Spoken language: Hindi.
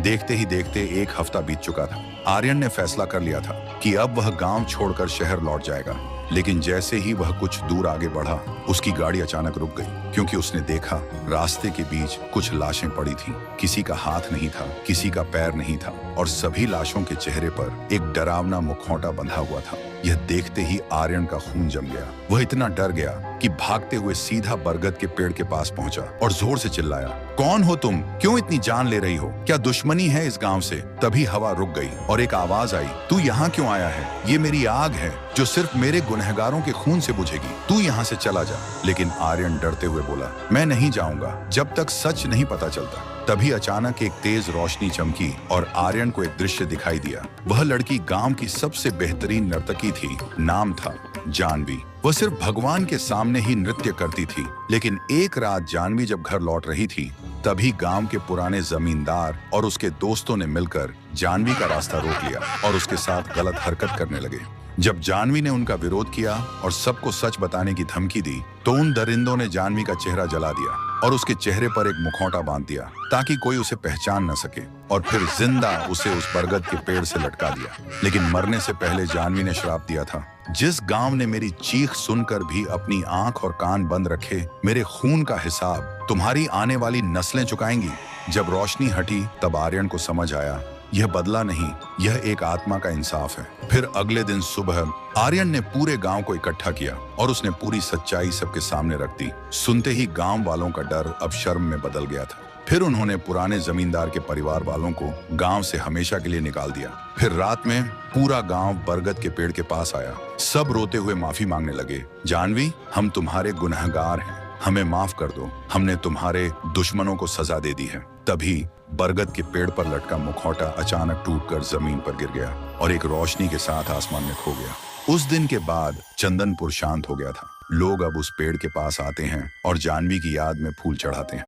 देखते ही देखते एक हफ्ता बीत चुका था। आर्यन ने फैसला कर लिया था कि अब वह गांव छोड़कर शहर लौट जाएगा। लेकिन जैसे ही वह कुछ दूर आगे बढ़ा, उसकी गाड़ी अचानक रुक गई, क्योंकि उसने देखा रास्ते के बीच कुछ लाशें पड़ी थीं। किसी का हाथ नहीं था, किसी का पैर नहीं था, और सभी लाशों के चेहरे पर एक डरावना मुखौटा बंधा हुआ था। यह देखते ही आर्यन का खून जम गया। वह इतना डर गया कि भागते हुए सीधा बरगद के पेड़ के पास पहुंचा और जोर से चिल्लाया, कौन हो तुम? क्यों इतनी जान ले रही हो? क्या दुश्मनी है इस गांव से? तभी हवा रुक गई और एक आवाज आई, तू यहाँ क्यों आया है? ये मेरी आग है जो सिर्फ मेरे गुनहगारों के खून से बुझेगी। तू यहाँ से चला जा। लेकिन आर्यन डरते हुए बोला, मैं नहीं जाऊंगा जब तक सच नहीं पता चलता। तभी अचानक एक तेज रोशनी चमकी और आर्यन को एक दृश्य दिखाई दिया। वह लड़की गांव की सबसे बेहतरीन नर्तकी थी। नाम था जानवी। वह सिर्फ भगवान के सामने ही नृत्य करती थी। लेकिन एक रात जानवी जब घर लौट रही थी, तभी गांव के पुराने जमींदार और उसके दोस्तों ने मिलकर जानवी का रास्ता रोक लिया और उसके साथ गलत हरकत करने लगे। जब जानवी ने उनका विरोध किया और सबको सच बताने की धमकी दी, तो उन दरिंदों ने जानवी का चेहरा जला दिया और उसके चेहरे पर एक मुखौटा बांध दिया ताकि कोई उसे पहचान न सके, और फिर जिंदा उसे उस बरगद के पेड़ से लटका दिया। लेकिन मरने से पहले जानवी ने श्राप दिया था, जिस गांव ने मेरी चीख सुनकर भी अपनी आंख और कान बंद रखे, मेरे खून का हिसाब तुम्हारी आने वाली नस्लें चुकाएंगी। जब रोशनी हटी, तब आर्यन को समझ आया, यह बदला नहीं, यह एक आत्मा का इंसाफ है। फिर अगले दिन सुबह आर्यन ने पूरे गांव को इकट्ठा किया और उसने पूरी सच्चाई सबके सामने रख दी। सुनते ही गांव वालों का डर अब शर्म में बदल गया था। फिर उन्होंने पुराने जमींदार के परिवार वालों को गांव से हमेशा के लिए निकाल दिया। फिर रात में पूरा गांव बरगद के पेड़ के पास आया। सब रोते हुए माफी मांगने लगे, जानवी, हम तुम्हारे गुनहगार हैं, हमें माफ कर दो, हमने तुम्हारे दुश्मनों को सजा दे दी है। तभी बरगद के पेड़ पर लटका मुखौटा अचानक टूटकर जमीन पर गिर गया और एक रोशनी के साथ आसमान में खो गया। उस दिन के बाद चंदनपुर शांत हो गया था। लोग अब उस पेड़ के पास आते हैं और जानवी की याद में फूल चढ़ाते हैं।